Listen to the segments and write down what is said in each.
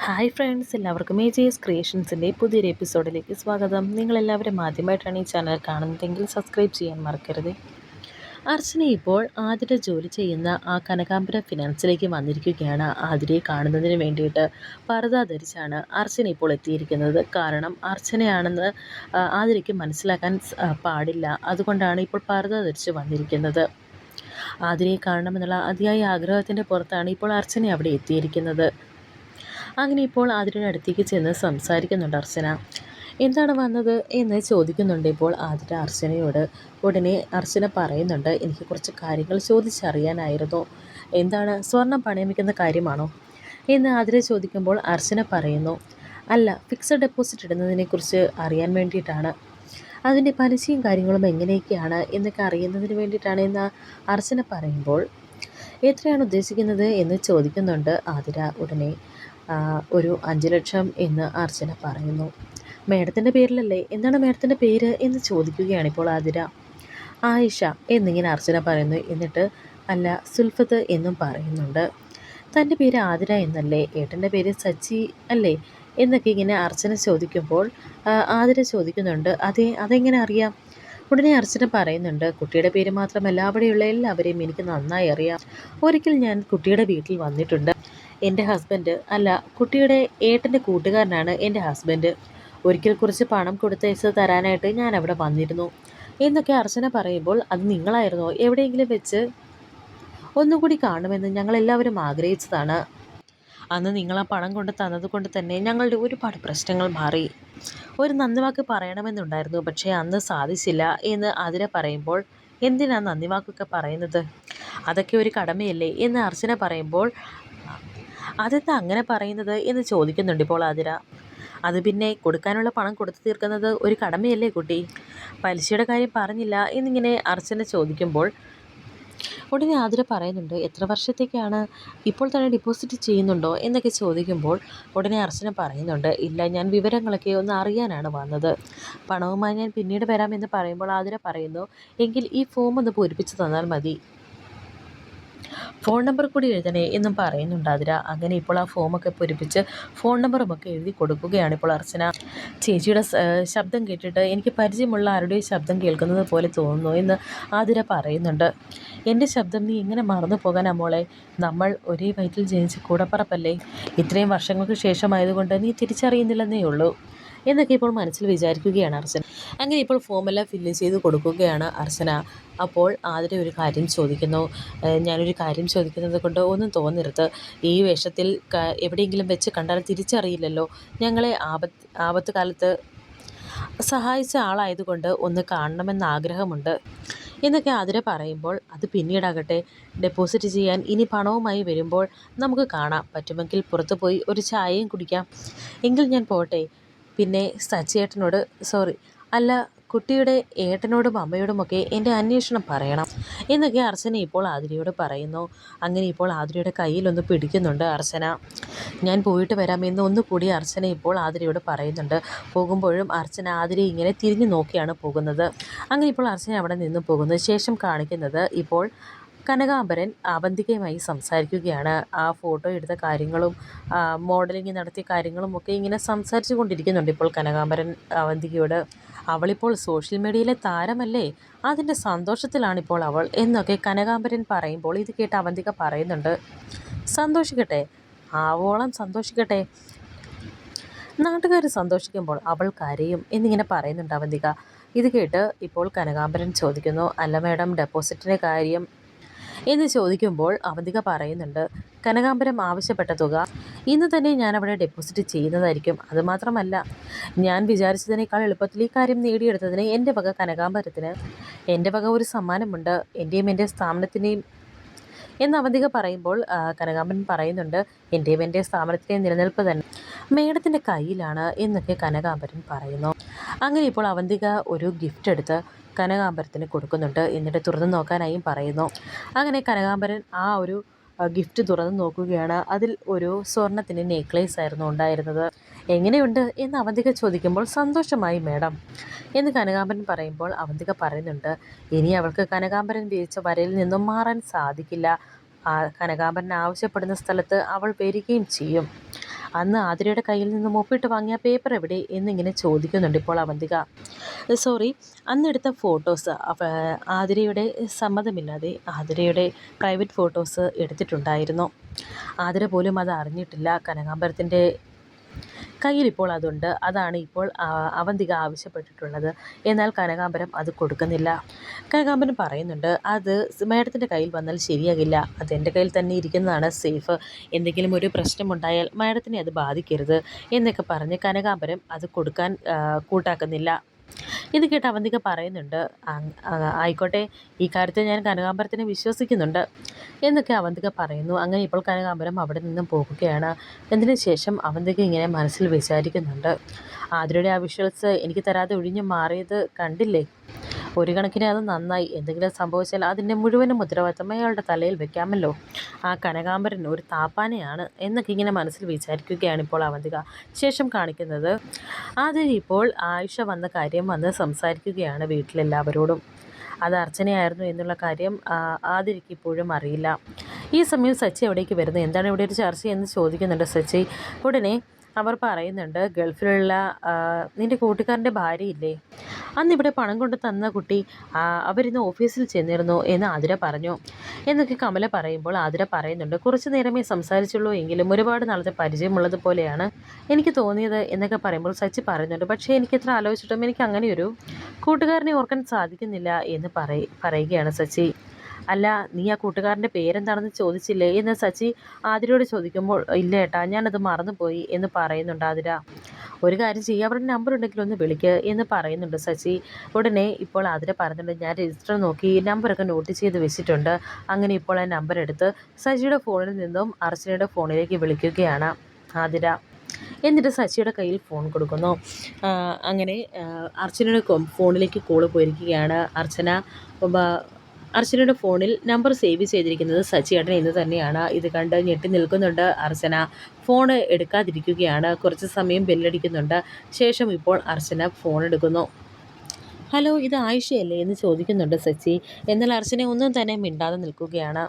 Hi friends, എല്ലാവർക്കും AJS ക്രിയേഷൻസിൻ്റെ പുതിയൊരു എപ്പിസോഡിലേക്ക് സ്വാഗതം. നിങ്ങളെല്ലാവരും ആദ്യമായിട്ടാണ് ഈ ചാനൽ കാണുന്നതെങ്കിൽ സബ്സ്ക്രൈബ് ചെയ്യാൻ മറക്കരുത്. അർച്ചന ഇപ്പോൾ ആതിര ജോലി ചെയ്യുന്ന ആ കനകാംബര ഫിനാൻസിലേക്ക് വന്നിരിക്കുകയാണ്. ആതിരയെ കാണുന്നതിന് വേണ്ടിയിട്ട് പർദ്ദ ധരിച്ചാണ് അർച്ചന ഇപ്പോൾ എത്തിയിരിക്കുന്നത്. കാരണം അർച്ചനയാണെന്ന് ആതിരയ്ക്ക് മനസ്സിലാക്കാൻ പാടില്ല. അതുകൊണ്ടാണ് ഇപ്പോൾ പർദ്ദ ധരിച്ച് വന്നിരിക്കുന്നത്. ആതിരയെ കാണണമെന്നുള്ള അതിയായ ആഗ്രഹത്തിൻ്റെ പുറത്താണ് ഇപ്പോൾ അർച്ചന അവിടെ എത്തിയിരിക്കുന്നത്. അങ്ങനെ ഇപ്പോൾ ആതിരയുടെ അടുത്തേക്ക് ചെന്ന് സംസാരിക്കുന്നുണ്ട് അർച്ചന. എന്താണ് വന്നത് എന്ന് ചോദിക്കുന്നുണ്ട് ഇപ്പോൾ ആതിര അർച്ചനയോട്. ഉടനെ അർച്ചന പറയുന്നുണ്ട്, എനിക്ക് കുറച്ച് കാര്യങ്ങൾ ചോദിച്ചറിയാനായിരുന്നു. എന്താണ്, സ്വർണം പണയം വയ്ക്കുന്ന കാര്യമാണോ എന്ന് ആതിര ചോദിക്കുമ്പോൾ അർച്ചന പറയുന്നു, അല്ല, ഫിക്സഡ് ഡെപ്പോസിറ്റ് ഇടുന്നതിനെക്കുറിച്ച് അറിയാൻ വേണ്ടിയിട്ടാണ്. അതിൻ്റെ പലിശയും കാര്യങ്ങളും എങ്ങനെയൊക്കെയാണ് എന്നൊക്കെ അറിയുന്നതിന് വേണ്ടിയിട്ടാണ് എന്ന് അർച്ചന പറയുമ്പോൾ, എത്രയാണ് ഉദ്ദേശിക്കുന്നത് എന്ന് ചോദിക്കുന്നുണ്ട് ആതിര. ഉടനെ ഒരു 5 ലക്ഷം എന്ന് അർച്ചന പറയുന്നു. മേഡത്തിൻ്റെ പേരിലല്ലേ, എന്താണ് മേഡത്തിൻ്റെ പേര് എന്ന് ചോദിക്കുകയാണ് ഇപ്പോൾ ആതിര. ആയിഷ എന്നിങ്ങനെ അർച്ചന പറയുന്നു. എന്നിട്ട് അല്ല, സുൽഫത്ത് എന്നും പറയുന്നുണ്ട്. തൻ്റെ പേര് ആതിര എന്നല്ലേ, ഏട്ടൻ്റെ പേര് സച്ചി അല്ലേ എന്നൊക്കെ ഇങ്ങനെ അർച്ചന ചോദിക്കുമ്പോൾ ആതിര ചോദിക്കുന്നുണ്ട്, അതെങ്ങനെ അറിയാം? ഉടനെ അർച്ചന പറയുന്നുണ്ട്, കുട്ടിയുടെ പേര് മാത്രമല്ല അവിടെയുള്ള എല്ലാവരെയും എനിക്ക് നന്നായി അറിയാം. ഒരിക്കൽ ഞാൻ കുട്ടിയുടെ വീട്ടിൽ വന്നിട്ടുണ്ട്. എൻ്റെ ഹസ്ബൻഡ് അല്ല, കുട്ടിയുടെ ഏട്ടൻ്റെ കൂട്ടുകാരനാണ് എൻ്റെ ഹസ്ബൻഡ്. ഒരിക്കൽ കുറച്ച് പണം കൊടുത്തയച്ച് തരാനായിട്ട് ഞാൻ അവിടെ വന്നിരുന്നു എന്നൊക്കെ അർച്ചന പറയുമ്പോൾ, അത് നിങ്ങളായിരുന്നോ? എവിടെയെങ്കിലും വെച്ച് ഒന്നുകൂടി കാണുമെന്ന് ഞങ്ങളെല്ലാവരും ആഗ്രഹിച്ചതാണ്. അന്ന് നിങ്ങൾ ആ പണം കൊണ്ട് തന്നതുകൊണ്ട് തന്നെ ഞങ്ങളുടെ ഒരുപാട് പ്രശ്നങ്ങൾ മാറി. ഒരു നന്ദി വാക്ക് പറയണമെന്നുണ്ടായിരുന്നു, പക്ഷേ അന്ന് സാധിച്ചില്ല എന്ന് ആതിര പറയുമ്പോൾ, എന്തിനാ നന്ദി വാക്കൊക്കെ പറയുന്നത്? അതൊക്കെ ഒരു കടമയല്ലേ എന്ന് അർച്ചന പറയുമ്പോൾ, അതെന്താ അങ്ങനെ പറയുന്നത് എന്ന് ചോദിക്കുന്നുണ്ട് ഇപ്പോൾ ആതിര. അത് പിന്നെ കൊടുക്കാനുള്ള പണം കൊടുത്തു തീർക്കുന്നത് ഒരു കടമയല്ലേ കുട്ടി? പലിശയുടെ കാര്യം പറഞ്ഞില്ല എന്നിങ്ങനെ അർച്ചന ചോദിക്കുമ്പോൾ, ഉടനെ ആതിര പറയുന്നുണ്ട്, എത്ര വർഷത്തേക്കാണ്, ഇപ്പോൾ തന്നെ ഡെപ്പോസിറ്റ് ചെയ്യുന്നുണ്ടോ എന്നൊക്കെ ചോദിക്കുമ്പോൾ ഉടനെ അർച്ചന പറയുന്നുണ്ട്, ഇല്ല, ഞാൻ വിവരങ്ങളൊക്കെ ഒന്ന് അറിയാനാണ് വന്നത്. പണവുമായി ഞാൻ പിന്നീട് വരാമെന്ന് പറയുമ്പോൾ ആതിര പറയുന്നു, എങ്കിൽ ഈ ഫോം ഒന്ന് പൂരിപ്പിച്ച് തന്നാൽ മതി. ഫോൺ നമ്പർ കൂടി എഴുതണേ എന്നും പറയുന്നുണ്ട് ആതിര. അങ്ങനെ ഇപ്പോൾ ആ ഫോമൊക്കെ പൂരിപ്പിച്ച് ഫോൺ നമ്പറുമൊക്കെ എഴുതി കൊടുക്കുകയാണ് ഇപ്പോൾ അർച്ചന. ചേച്ചിയുടെ ശബ്ദം കേട്ടിട്ട് എനിക്ക് പരിചയമുള്ള ആരുടെ ശബ്ദം കേൾക്കുന്നത് പോലെ തോന്നുന്നു എന്ന് ആതിര പറയുന്നുണ്ട്. എൻ്റെ ശബ്ദം നീ എങ്ങനെ മറന്നു പോകാനാ മോളെ? നമ്മൾ ഒരേ വയറ്റിൽ ജനിച്ച കൂടപ്പറപ്പല്ലേ? ഇത്രയും വർഷങ്ങൾക്ക് ശേഷമായതുകൊണ്ട് നീ തിരിച്ചറിയുന്നില്ലെന്നേ ഉള്ളൂ എന്നൊക്കെ ഇപ്പോൾ മനസ്സിൽ വിചാരിക്കുകയാണ് അർച്ചന. അങ്ങനെ ഇപ്പോൾ ഫോമെല്ലാം ഫില്ല് ചെയ്ത് കൊടുക്കുകയാണ് അർച്ചന. അപ്പോൾ ആതിര ഒരു കാര്യം ചോദിക്കുന്നു, ഞാനൊരു കാര്യം ചോദിക്കുന്നത് കൊണ്ട് ഒന്നും തോന്നരുത്. ഈ വേഷത്തിൽ എവിടെയെങ്കിലും വെച്ച് കണ്ടാൽ തിരിച്ചറിയില്ലല്ലോ. ഞങ്ങളെ ആപത്ത് കാലത്ത് സഹായിച്ച ആളായതുകൊണ്ട് ഒന്ന് കാണണമെന്ന് ആഗ്രഹമുണ്ട് എന്നൊക്കെ ആതിര പറയുമ്പോൾ, അത് പിന്നീടാകട്ടെ, ഡെപ്പോസിറ്റ് ചെയ്യാൻ ഇനി പണവുമായി വരുമ്പോൾ നമുക്ക് കാണാം. പറ്റുമെങ്കിൽ പുറത്തു പോയി ഒരു ചായയും കുടിക്കാം. എങ്കിൽ ഞാൻ പോട്ടെ. പിന്നെ സച്ചിയേട്ടനോട് അല്ല, കുട്ടിയുടെ ഏട്ടനോടും അമ്മയോടുമൊക്കെ എൻ്റെ അന്വേഷണം പറയണം എന്നൊക്കെ അർച്ചന ഇപ്പോൾ ആതിരയോട് പറയുന്നു. അങ്ങനെ ഇപ്പോൾ ആതിരയുടെ കയ്യിലൊന്ന് പിടിക്കുന്നുണ്ട് അർച്ചന. ഞാൻ പോയിട്ട് വരാമെന്ന് ഒന്നുകൂടി അർച്ചന ഇപ്പോൾ ആതിരയോട് പറയുന്നുണ്ട്. പോകുമ്പോഴും അർച്ചന ആതിരയെ ഇങ്ങനെ തിരിഞ്ഞു നോക്കിയാണ് പോകുന്നത്. അങ്ങനെ ഇപ്പോൾ അർച്ചന അവിടെ നിന്ന് പോകുന്നു. ശേഷം കാണിക്കുന്നത് ഇപ്പോൾ കനകാംബരൻ അവന്തികയുമായി സംസാരിക്കുകയാണ്. ആ ഫോട്ടോ എടുത്ത കാര്യങ്ങളും മോഡലിംഗ് നടത്തിയ കാര്യങ്ങളും ഒക്കെ ഇങ്ങനെ സംസാരിച്ചു കൊണ്ടിരിക്കുന്നുണ്ട് ഇപ്പോൾ കനകാംബരൻ അവന്തികയോട്. അവളിപ്പോൾ സോഷ്യൽ മീഡിയയിലെ താരമല്ലേ, അതിൻ്റെ സന്തോഷത്തിലാണിപ്പോൾ അവൾ എന്നൊക്കെ കനകാംബരൻ പറയുമ്പോൾ ഇത് കേട്ട് അവന്തിക പറയുന്നുണ്ട്, സന്തോഷിക്കട്ടെ, ആവോളം സന്തോഷിക്കട്ടെ, നാട്ടുകാർ സന്തോഷിക്കുമ്പോൾ അവൾ കരയും എന്നിങ്ങനെ പറയുന്നുണ്ട് അവന്തിക. ഇത് കേട്ട് ഇപ്പോൾ കനകാംബരൻ ചോദിക്കുന്നു, അല്ല മേഡം, ഡെപ്പോസിറ്റിൻ്റെ കാര്യം എന്ന് ചോദിക്കുമ്പോൾ അവന്തിക പറയുന്നുണ്ട്, കനകാംബരം ആവശ്യപ്പെട്ട തുക ഇന്ന് തന്നെ ഞാനവിടെ ഡെപ്പോസിറ്റ് ചെയ്യുന്നതായിരിക്കും. അതുമാത്രമല്ല, ഞാൻ വിചാരിച്ചതിനേക്കാൾ എളുപ്പത്തിൽ ഈ കാര്യം നേടിയെടുത്തതിന് എൻ്റെ വക കനകാംബരത്തിന് എൻ്റെ വക ഒരു സമ്മാനമുണ്ട്, എൻ്റെയും എൻ്റെ സ്ഥാപനത്തിൻ്റെയും എന്ന് അവന്തിക പറയുമ്പോൾ കനകാംബരൻ പറയുന്നുണ്ട്, എൻ്റെയും എൻ്റെ സ്ഥാപനത്തിൻ്റെയും നിലനിൽപ്പ് തന്നെ മേഡത്തിൻ്റെ കയ്യിലാണ് എന്നൊക്കെ കനകാംബരൻ പറയുന്നു. അങ്ങനെ ഇപ്പോൾ അവന്തിക ഒരു ഗിഫ്റ്റ് എടുത്ത് കനകാംബരത്തിന് കൊടുക്കുന്നുണ്ട്. എന്നിട്ട് തുറന്നു നോക്കാനായും പറയുന്നു. അങ്ങനെ കനകാംബരൻ ആ ഒരു ഗിഫ്റ്റ് തുറന്നു നോക്കുകയാണ്. അതിൽ ഒരു സ്വർണത്തിൻ്റെ നെക്ലേസ് ആയിരുന്നു ഉണ്ടായിരുന്നത്. എങ്ങനെയുണ്ട് എന്ന് അവന്തിക ചോദിക്കുമ്പോൾ, സന്തോഷമായി മേഡം എന്ന് കനകാംബരൻ പറയുമ്പോൾ അവന്തിക പറയുന്നുണ്ട്, ഇനി അവൾക്ക് കനകാംബരൻ വിരിച്ച വരയിൽ നിന്നും മാറാൻ സാധിക്കില്ല. കനകാംബരൻ ആവശ്യപ്പെടുന്ന സ്ഥലത്ത് അവൾ വരികയും ചെയ്യും. അന്ന് ആതിരയുടെ കയ്യിൽ നിന്നും ഒപ്പിട്ട് വാങ്ങിയ പേപ്പർ എവിടെ എന്നിങ്ങനെ ചോദിക്കുന്നുണ്ട് ഇപ്പോൾ അവന്തിക. സോറി, അന്നെടുത്ത ഫോട്ടോസ് ആതിരയുടെ സമ്മതമില്ലാതെ ആതിരയുടെ പ്രൈവറ്റ് ഫോട്ടോസ് എടുത്തിട്ടുണ്ടായിരുന്നു. ആതിര പോലും അത് അറിഞ്ഞിട്ടില്ല. കനകാംബരത്തിൻ്റെ കയ്യിൽ ഇപ്പോൾ അതുണ്ട്. അതാണ് ഇപ്പോൾ അവന്തിക ആവശ്യപ്പെട്ടിട്ടുള്ളത്. എന്നാൽ കനകാംബരം അത് കൊടുക്കുന്നില്ല. കനകാംബരം പറയുന്നുണ്ട്, അത് മാഡത്തിൻ്റെ കയ്യിൽ വന്നാൽ ശരിയാകില്ല. അതെൻ്റെ കയ്യിൽ തന്നെ ഇരിക്കുന്നതാണ് സേഫ്. എന്തെങ്കിലും ഒരു പ്രശ്നമുണ്ടായാൽ മാഡത്തിനെ അത് ബാധിക്കരുത് എന്നൊക്കെ പറഞ്ഞ് കനകാംബരം അത് കൊടുക്കാൻ കൂട്ടാക്കുന്നില്ല. ഇത് കേട്ട് അവന്തിക പറയുന്നുണ്ട്, ആയിക്കോട്ടെ, ഈ കാര്യത്തിൽ ഞാൻ കനകാംബരത്തിനെ വിശ്വസിക്കുന്നുണ്ട് എന്നൊക്കെ അവന്തിക പറയുന്നു. അങ്ങനെ ഇപ്പോൾ കനകാംബരം അവിടെ നിന്നും പോകുകയാണ്. അതിന് ശേഷം അവന്തിക ഇങ്ങനെ മനസ്സിൽ വിചാരിക്കുന്നുണ്ട്, ആതിരയുടെ ആ വിഷ്വൽസ് എനിക്ക് തരാതെ ഒഴിഞ്ഞു മാറിയത് കണ്ടില്ലേ? ഒരു കണക്കിന് അത് നന്നായി. എന്തെങ്കിലും സംഭവിച്ചാൽ അതിൻ്റെ മുഴുവനും ഉത്തരവാദിത്തം അയാളുടെ തലയിൽ വെക്കാമല്ലോ. ആ കനകാംബരൻ ഒരു താപ്പാനയാണ് എന്നൊക്കെ ഇങ്ങനെ മനസ്സിൽ വിചാരിക്കുകയാണ് ഇപ്പോൾ അവന്തിക. ശേഷം കാണിക്കുന്നത് ആതിര ഇപ്പോൾ ആയിഷ വന്ന കാര്യം വന്ന് സംസാരിക്കുകയാണ് വീട്ടിലെല്ലാവരോടും. അത് അർച്ചനയായിരുന്നു എന്നുള്ള കാര്യം ആതിരയ്ക്ക് ഇപ്പോഴും അറിയില്ല. ഈ സമയം സച്ചി എവിടേക്ക് വരുന്നു, എന്താണ് ഇവിടെ ഒരു ചർച്ച എന്ന് ചോദിക്കുന്നുണ്ട് സച്ചി. ഉടനെ അവർ പറയുന്നുണ്ട്, ഗൾഫിലുള്ള നിൻ്റെ കൂട്ടുകാരൻ്റെ ഭാര്യയില്ലേ, അന്നിവിടെ പണം കൊണ്ട് തന്ന കുട്ടി, അവരിന്ന് ഓഫീസിൽ ചെന്നിരുന്നു എന്ന് ആതിര പറഞ്ഞു എന്നൊക്കെ കമല പറയുമ്പോൾ ആതിര പറയുന്നുണ്ട്, കുറച്ച് നേരമേ സംസാരിച്ചുള്ളൂ എങ്കിലും ഒരുപാട് നാളത്തെ പരിചയമുള്ളത് പോലെയാണ് എനിക്ക് തോന്നിയത് എന്നൊക്കെ പറയുമ്പോൾ സച്ചി പറയുന്നുണ്ട്, പക്ഷേ എനിക്ക് എത്ര ആലോചിച്ചിട്ടും എനിക്ക് അങ്ങനെയൊരു കൂട്ടുകാരനെ ഓർക്കാൻ സാധിക്കുന്നില്ല എന്ന് പറയുകയാണ് സച്ചി. അല്ല, നീ ആ കൂട്ടുകാരൻ്റെ പേരെന്താണെന്ന് ചോദിച്ചില്ലേ എന്ന് സച്ചി ആതിരയോട് ചോദിക്കുമ്പോൾ, ഇല്ല ഏട്ടാ, ഞാനത് മറന്നുപോയി എന്ന് പറയുന്നുണ്ട് ആതിര. ഒരു കാര്യം ചെയ്യുക, അവരുടെ നമ്പർ ഉണ്ടെങ്കിൽ ഒന്ന് വിളിക്കുക എന്ന് പറയുന്നുണ്ട് സച്ചി. ഉടനെ ഇപ്പോൾ ആതിര പറയുന്നുണ്ട്, ഞാൻ രജിസ്റ്റർ നോക്കി നമ്പറൊക്കെ നോട്ട് ചെയ്ത് വെച്ചിട്ടുണ്ട്. അങ്ങനെ ഇപ്പോൾ ആ നമ്പർ എടുത്ത് സച്ചിയുടെ ഫോണിൽ നിന്നും അർച്ചനയുടെ ഫോണിലേക്ക് വിളിക്കുകയാണ് ആതിര. എന്നിട്ട് സച്ചിയുടെ കയ്യിൽ ഫോൺ കൊടുക്കുന്നു. അങ്ങനെ അർച്ചനയുടെ ഫോണിലേക്ക് കോള് പോയിരിക്കുകയാണ്. അർച്ചനയുടെ ഫോണിൽ നമ്പർ സേവ് ചെയ്തിരിക്കുന്നത് സച്ചിയേട്ടൻ എന്ന് തന്നെയാണ്. ഇത് കണ്ട് ഞെട്ടി നിൽക്കുന്നുണ്ട് അർച്ചന. ഫോൺ എടുക്കാതിരിക്കുകയാണ്. കുറച്ച് സമയം ബെല്ലടിക്കുന്നുണ്ട്. ശേഷം ഇപ്പോൾ അർച്ചന ഫോൺ എടുക്കുന്നു. ഹലോ, ഇത് ആയിഷയല്ലേ എന്ന് ചോദിക്കുന്നുണ്ട് സച്ചി. എന്നാൽ അർച്ചന ഒന്നും തന്നെ മിണ്ടാതെ നിൽക്കുകയാണ്.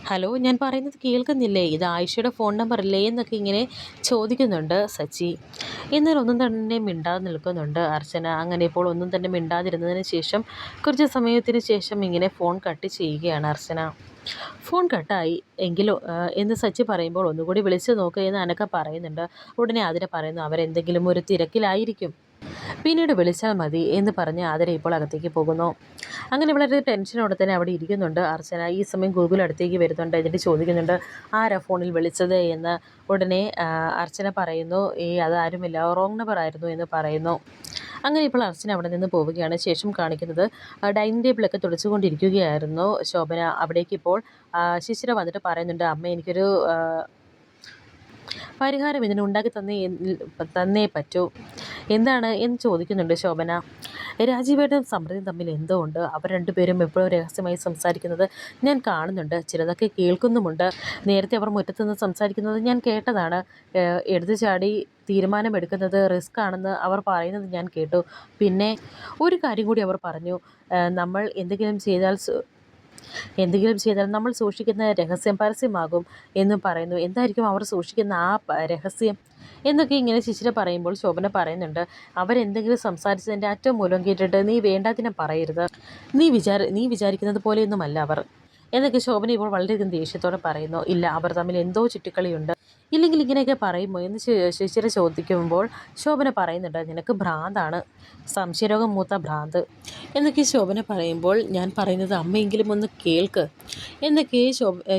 ഹലോ, ഞാൻ പറയുന്നത് കേൾക്കുന്നില്ലേ, ഇത് ആയിഷയുടെ ഫോൺ നമ്പർ അല്ലേ എന്നൊക്കെ ഇങ്ങനെ ചോദിക്കുന്നുണ്ട് സച്ചി. എന്നാൽ ഒന്നും തന്നെ മിണ്ടാതെ നിൽക്കുന്നുണ്ട് അർച്ചന. അങ്ങനെ ഇപ്പോൾ ഒന്നും തന്നെ മിണ്ടാതിരുന്നതിന് ശേഷം കുറച്ച് സമയത്തിന് ശേഷം ഇങ്ങനെ ഫോൺ കട്ട് ചെയ്യുകയാണ് അർച്ചന. ഫോൺ കട്ടായി എങ്കിലോ എന്ന് സച്ചി പറയുമ്പോൾ ഒന്നുകൂടി വിളിച്ചു നോക്കുക എന്ന് അനക്ക പറയുന്നുണ്ട്. ഉടനെ ആതിര പറയുന്നു, അവരെന്തെങ്കിലും ഒരു തിരക്കിലായിരിക്കും, പിന്നീട് വിളിച്ചാൽ മതി എന്ന് പറഞ്ഞ് ആതിര ഇപ്പോൾ അകത്തേക്ക് പോകുന്നു. അങ്ങനെ വളരെ ടെൻഷനോടെ തന്നെ അവിടെ ഇരിക്കുന്നുണ്ട് അർച്ചന. ഈ സമയം ഗൂഗിൾ അടുത്തേക്ക് വരുന്നുണ്ട്. എന്നിട്ട് ചോദിക്കുന്നുണ്ട്, ആരാ ഫോണിൽ വിളിച്ചത് എന്ന്. ഉടനെ അർച്ചന പറയുന്നു, അതാരുമില്ല, റോങ് നമ്പർ ആയിരുന്നു എന്ന് പറയുന്നു. അങ്ങനെ ഇപ്പോൾ അർച്ചന അവിടെ നിന്ന് പോവുകയാണ്. ശേഷം കാണിക്കുന്നത് ഡൈനിങ് ടേബിളൊക്കെ തുടച്ചുകൊണ്ടിരിക്കുകയായിരുന്നു ശോഭന. അവിടേക്ക് ഇപ്പോൾ ശിശിര വന്നിട്ട് പറയുന്നുണ്ട്, അമ്മ എനിക്കൊരു പരിഹാരം ഇതിന് ഉണ്ടാക്കി തന്നേ പറ്റൂ. എന്താണ് എന്ന് ചോദിക്കുന്നുണ്ട് ശോഭന. രാജീവേട്ടനും സമൃദ്ധിയും തമ്മിൽ എന്തോ ഉണ്ട്. അവർ രണ്ടുപേരും എപ്പോഴും രഹസ്യമായി സംസാരിക്കുന്നത് ഞാൻ കാണുന്നുണ്ട്, ചിലതൊക്കെ കേൾക്കുന്നുമുണ്ട്. നേരത്തെ അവർ മുറ്റത്തുനിന്ന് സംസാരിക്കുന്നത് ഞാൻ കേട്ടതാണ്. എടുത്തു ചാടി തീരുമാനമെടുക്കുന്നത് റിസ്ക് ആണെന്ന് അവർ പറയുന്നത് ഞാൻ കേട്ടു. പിന്നെ ഒരു കാര്യം കൂടി അവർ പറഞ്ഞു, നമ്മൾ എന്തെങ്കിലും ചെയ്താൽ നമ്മൾ സൂക്ഷിക്കുന്ന രഹസ്യം പരസ്യമാകും എന്നും പറയുന്നു. എന്തായിരിക്കും അവർ സൂക്ഷിക്കുന്ന ആ രഹസ്യം എന്നൊക്കെ ഇങ്ങനെ ശിശിര പറയുമ്പോൾ ശോഭന പറയുന്നുണ്ട്, അവരെന്തെങ്കിലും സംസാരിച്ചതിൻ്റെ അറ്റം മൂലം കേട്ടിട്ട് നീ വേണ്ടാതിനെ പറയരുത്. നീ വിചാരിക്കുന്നത് പോലെയൊന്നുമല്ല അവർ എന്നൊക്കെ ശോഭന ഇപ്പോൾ വളരെയധികം ദേഷ്യത്തോടെ പറയുന്നു. ഇല്ല, അവർ തമ്മിൽ എന്തോ ചുറ്റിക്കളിയുണ്ട്, ഇല്ലെങ്കിൽ ഇങ്ങനെയൊക്കെ പറയുമോ എന്ന് ശിശിര ചോദിക്കുമ്പോൾ ശോഭന പറയുന്നുണ്ട്, നിനക്ക് ഭ്രാന്താണ്, സംശയരോഗം മൂത്ത ഭ്രാന്ത് എന്നൊക്കെ ശോഭന പറയുമ്പോൾ, ഞാൻ പറയുന്നത് അമ്മയെങ്കിലും ഒന്ന് കേൾക്ക് എന്നൊക്കെ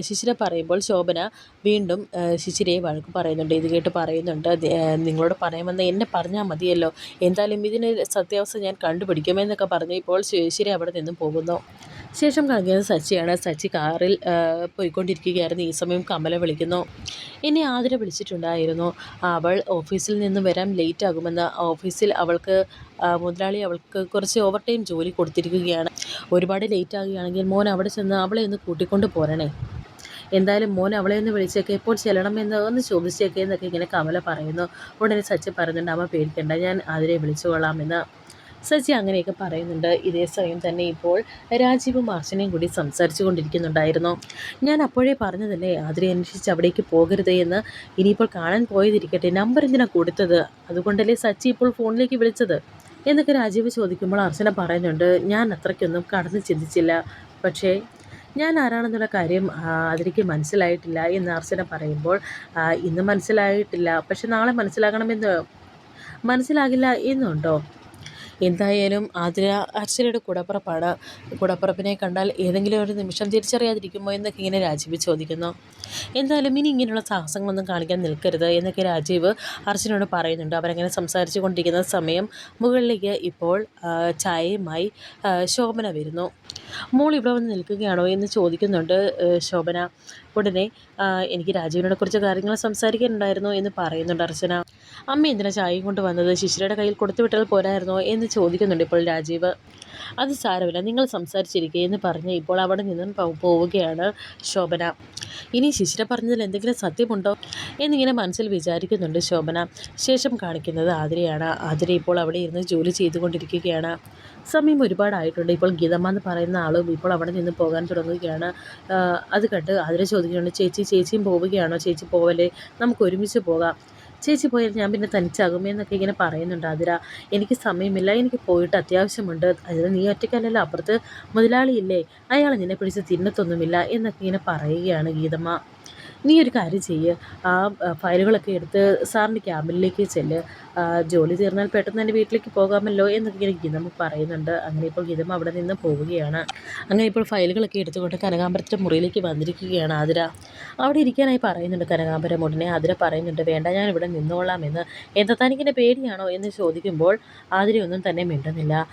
ശിശിര പറയുമ്പോൾ ശോഭന വീണ്ടും ശിശിരയെ വഴക്ക് പറയുന്നുണ്ട്. ഇത് കേട്ട് പറയുന്നുണ്ട്, നിങ്ങളോട് പറയാമെന്ന് എന്നെ പറഞ്ഞാൽ മതിയല്ലോ, എന്തായാലും ഇതിന് സത്യാവസ്ഥ ഞാൻ കണ്ടുപിടിക്കുമെന്നൊക്കെ പറഞ്ഞ് ഇപ്പോൾ ശിശിര അവിടെ നിന്നും പോകുന്നു. ശേഷം കാണിക്കുന്നത് സച്ചിയാണ്. സച്ചി കാറിൽ പോയിക്കൊണ്ടിരിക്കുകയായിരുന്നു. ഈ സമയം കമല വിളിക്കുന്നു. എന്നെ ആതിര വിളിച്ചിട്ടുണ്ടായിരുന്നു. അവൾ ഓഫീസിൽ നിന്ന് വരാൻ ലേറ്റ് ആകുമെന്ന്. ഓഫീസിൽ മുതലാളി അവൾക്ക് കുറച്ച് ഓവർ ടൈം ജോലി കൊടുത്തിരിക്കുകയാണ്. ഒരുപാട് ലേറ്റ് ആകുകയാണെങ്കിൽ മോൻ അവിടെ ചെന്ന് അവളെ ഒന്ന് കൂട്ടിക്കൊണ്ട് പോരണേ. എന്തായാലും മോൻ അവളെ ഒന്ന് വിളിച്ചേക്കെ, എപ്പോൾ ചെല്ലണമെന്ന് ഒന്ന് ചോദിച്ചേക്കെ എന്നൊക്കെ ഇങ്ങനെ കമല പറയുന്നു. ഉടനെ സച്ചി പറയുന്നുണ്ട്, അമ്മ പേടിക്കണ്ട, ഞാൻ ആതിരെ വിളിച്ചു കൊള്ളാമെന്ന്. സച്ചി അങ്ങനെയൊക്കെ പറയുന്നുണ്ട്. ഇതേ സമയം തന്നെ ഇപ്പോൾ രാജീവും അർച്ചനയും കൂടി സംസാരിച്ചു കൊണ്ടിരിക്കുന്നുണ്ടായിരുന്നു. ഞാൻ അപ്പോഴേ പറഞ്ഞതല്ലേ ആതിരെ അന്വേഷിച്ച് അവിടേക്ക് പോകരുതേ എന്ന്. ഇനിയിപ്പോൾ കാണാൻ പോയതിരിക്കട്ടെ, നമ്പർ എന്തിനാ കൊടുത്തത്? അതുകൊണ്ടല്ലേ സച്ചി ഇപ്പോൾ ഫോണിലേക്ക് വിളിച്ചത് എന്നൊക്കെ രാജീവ് ചോദിക്കുമ്പോൾ അർച്ചന പറയുന്നുണ്ട്, ഞാൻ അത്രയ്ക്കൊന്നും കടന്ന് ചിന്തിച്ചില്ല. പക്ഷേ ഞാൻ ആരാണെന്നുള്ള കാര്യം അതിലേക്ക് മനസ്സിലായിട്ടില്ല എന്ന് അർച്ചന പറയുമ്പോൾ, ഇന്ന് മനസ്സിലായിട്ടില്ല, പക്ഷെ നാളെ മനസ്സിലാകില്ല എന്നുണ്ടോ? എന്തായാലും ആതിര അർച്ചനയുടെ കൂടപ്പിറപ്പാണ്. കൂടപ്പിറപ്പിനെ കണ്ടാൽ ഏതെങ്കിലും ഒരു നിമിഷം തിരിച്ചറിയാതിരിക്കുമോ എന്നൊക്കെ ഇങ്ങനെ രാജീവ് ചോദിക്കുന്നു. എന്തായാലും ഇനി ഇങ്ങനെയുള്ള സാഹസങ്ങളൊന്നും കാണിക്കാൻ നിൽക്കരുത് എന്നൊക്കെ രാജീവ് അർച്ചനയോട് പറയുന്നുണ്ട്. അവരങ്ങനെ സംസാരിച്ചു കൊണ്ടിരിക്കുന്ന സമയം മുകളിലേക്ക് ഇപ്പോൾ ചായയുമായി ശോഭന വരുന്നു. മോൾ ഇവിടെ വന്ന് നിൽക്കുകയാണോ എന്ന് ചോദിക്കുന്നുണ്ട് ശോഭന. ഉടനെ എനിക്ക് രാജീവിനോട് കുറച്ച് കാര്യങ്ങൾ സംസാരിക്കാനുണ്ടായിരുന്നു എന്ന് പറയുന്നുണ്ട് അർച്ചന. അമ്മ എന്തിനാ ചായയും കൊണ്ട് വന്നത്? ശിശിരയുടെ കയ്യിൽ കൊടുത്തു വിട്ടാൽ പോരായിരുന്നോ എന്ന് ചോദിക്കുന്നുണ്ട് ഇപ്പോൾ രാജീവ്. അത് സാരമില്ല, നിങ്ങൾ സംസാരിച്ചിരിക്കുക എന്ന് പറഞ്ഞ് ഇപ്പോൾ അവിടെ നിന്നും പോവുകയാണ് ശോഭന. ഇനി ശിശിര പറഞ്ഞതിൽ എന്തെങ്കിലും സത്യമുണ്ടോ എന്നിങ്ങനെ മനസ്സിൽ വിചാരിക്കുന്നുണ്ട് ശോഭന. ശേഷം കാണിക്കുന്നത് ആതിരയാണ്. ആതിര ഇപ്പോൾ അവിടെ ഇരുന്ന് ജോലി ചെയ്തുകൊണ്ടിരിക്കുകയാണ്. സമയം ഒരുപാടായിട്ടുണ്ട്. ഇപ്പോൾ ഗീതമ്മ എന്ന് പറയുന്ന ആളും ഇപ്പോൾ അവിടെ നിന്ന് പോകാൻ തുടങ്ങുകയാണ്. അത് കണ്ട് ആതിര ചോദിക്കുന്നുണ്ട്, ചേച്ചിയും പോവുകയാണോ? ചേച്ചി പോവല്ലേ, നമുക്ക് ഒരുമിച്ച് പോകാം. ചേച്ചി പോയാൽ ഞാൻ പിന്നെ തനിച്ചാകും എന്നൊക്കെ ഇങ്ങനെ പറയുന്നുണ്ട് ആതിര. എനിക്ക് സമയമില്ല, എനിക്ക് പോയിട്ട് അത്യാവശ്യമുണ്ട്. അതിന് നീ ഒറ്റയ്ക്കല്ലല്ലോ, അപ്പുറത്ത് മുതലാളിയില്ലേ, അയാൾ നിന്നെ പിടിച്ച് തിന്നത്തൊന്നുമില്ല എന്നൊക്കെ ഇങ്ങനെ പറയുകയാണ് ഗീതമ്മ. നീ ഒരു കാര്യം ചെയ്യ്, ആ ഫയലുകളൊക്കെ എടുത്ത് സാറിൻ്റെ ക്യാബിനിലേക്ക് ചെല്ല്. ജോലി തീർന്നാൽ പെട്ടെന്ന് തന്നെ വീട്ടിലേക്ക് പോകാമല്ലോ എന്നൊക്കെ ഇങ്ങനെ ഗീതമ്മ പറയുന്നുണ്ട്. അങ്ങനെ ഇപ്പോൾ ഗീതമ്മ അവിടെ നിന്ന് പോവുകയാണ്. അങ്ങനെ ഇപ്പോൾ ഫയലുകളൊക്കെ എടുത്തുകൊണ്ട് കനകാമ്പരത്തിൻ്റെ മുറിയിലേക്ക് വന്നിരിക്കുകയാണ് ആതിര. അവിടെ ഇരിക്കാനായി പറയുന്നുണ്ട് കനകാമ്പരം. ഉടനെ ആതിര പറയുന്നുണ്ട്, വേണ്ട, ഞാൻ ഇവിടെ നിന്നോളാമെന്ന്. എന്താ തനിക്കെന്നെ പേടിയാണോ എന്ന് ചോദിക്കുമ്പോൾ ആതിരയൊന്നും തന്നെ മിണ്ടുന്നില്ല.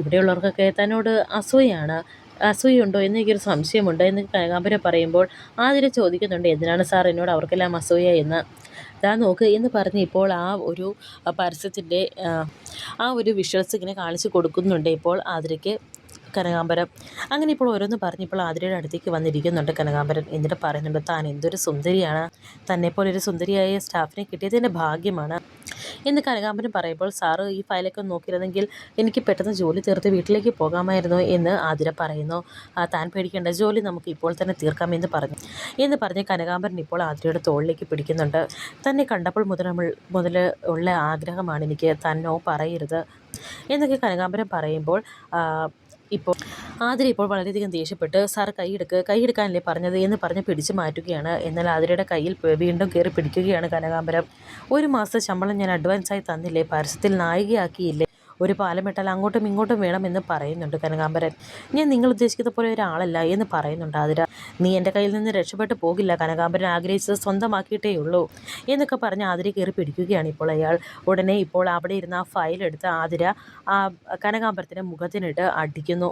ഇവിടെയുള്ളവർക്കൊക്കെ തന്നോട് അസൂയുണ്ടോ എന്നൊരു സംശയമുണ്ട് എന്ന് കനകാമ്പരം പറയുമ്പോൾ ആതിര ചോദിക്കുന്നുണ്ട്, എന്തിനാണ് സാർ എന്നോട് അവർക്കെല്ലാം അസൂയ എന്ന്. ദാ നോക്ക് എന്ന് പറഞ്ഞ് ഇപ്പോൾ ആ ഒരു പരസ്യത്തിൻ്റെ ആ ഒരു വിഷ്വൽസ് ഇങ്ങനെ കാണിച്ചു കൊടുക്കുന്നുണ്ട് ഇപ്പോൾ ആതിരയ്ക്ക് കനകാമ്പരം. അങ്ങനെ ഇപ്പോൾ ഓരോന്ന് പറഞ്ഞിപ്പോൾ ആതിരയുടെ അടുത്തേക്ക് വന്നിരിക്കുന്നുണ്ട് കനകാമ്പരൻ. എന്നിട്ട് പറയുന്നുണ്ട്, താൻ എന്തൊരു സുന്ദരിയാണ്, തന്നെപ്പോലെ ഒരു സുന്ദരിയായ സ്റ്റാഫിനെ കിട്ടിയത് എൻ്റെ ഭാഗ്യമാണ് എന്ന് കനകാമ്പരൻ പറയുമ്പോൾ, സാറ് ഈ ഫയലൊക്കെ നോക്കിയിരുന്നെങ്കിൽ എനിക്ക് പെട്ടെന്ന് ജോലി തീർത്ത് വീട്ടിലേക്ക് പോകാമായിരുന്നു എന്ന് ആതിര പറയുന്നു. താൻ പേടിക്കേണ്ട, ജോലി നമുക്ക് ഇപ്പോൾ തന്നെ തീർക്കാമെന്ന് പറഞ്ഞ് കനകാമ്പരൻ ഇപ്പോൾ ആതിരയുടെ തോളിലേക്ക് പിടിക്കുന്നുണ്ട്. തന്നെ കണ്ടപ്പോൾ മുതൽ ഉള്ള ആഗ്രഹമാണ് എനിക്ക്, തന്നോ പറയരുത് എന്നൊക്കെ കനകാമ്പരൻ പറയുമ്പോൾ ഇപ്പോൾ ആതിര ഇപ്പോൾ വളരെയധികം ദേഷ്യപ്പെട്ട്, സാർ കൈയെടുക്കാനല്ലേ പറഞ്ഞത് എന്ന് പറഞ്ഞ് പിടിച്ചു മാറ്റുകയാണ്. എന്നാൽ ആതിരയുടെ കയ്യിൽ വീണ്ടും കയറി പിടിക്കുകയാണ് കനകാമ്പരം. 1 മാസത്തെ ശമ്പളം ഞാൻ അഡ്വാൻസായി തന്നില്ലേ, പരസ്യത്തിൽ നായികയാക്കിയില്ലേ, ഒരു പാലമിട്ടാൽ അങ്ങോട്ടും ഇങ്ങോട്ടും വേണമെന്ന് പറയുന്നുണ്ട് കനകാമ്പരൻ. ഞാൻ നിങ്ങൾ ഉദ്ദേശിക്കുന്ന പോലെ ഒരാളല്ല എന്ന് പറയുന്നുണ്ട് ആതിര. നീ എൻ്റെ കയ്യിൽ നിന്ന് രക്ഷപ്പെട്ടു പോകില്ല, കനകാമ്പരൻ ആഗ്രഹിച്ചത് സ്വന്തമാക്കിയിട്ടേ ഉള്ളൂ എന്നൊക്കെ പറഞ്ഞ് ആതിര കയറി പിടിക്കുകയാണ് ഇപ്പോൾ അയാൾ. ഉടനെ ഇപ്പോൾ അവിടെ ഇരുന്ന ആ ഫയലെടുത്ത് ആതിര ആ കനകാമ്പരത്തിൻ്റെ മുഖത്തിനിട്ട് അടിക്കുന്നു.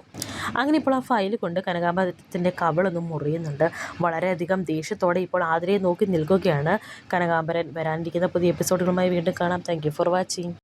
അങ്ങനെ ഇപ്പോൾ ആ ഫയൽ കൊണ്ട് കനകാമ്പരത്തിൻ്റെ കവിളൊന്നും മുറിയുന്നുണ്ട്. വളരെയധികം ദേഷ്യത്തോടെ ഇപ്പോൾ ആതിരയെ നോക്കി നിൽക്കുകയാണ് കനകാമ്പരൻ. വരാനിരിക്കുന്ന പുതിയ എപ്പിസോഡുകളുമായി വീണ്ടും കാണാം. Thank you for watching.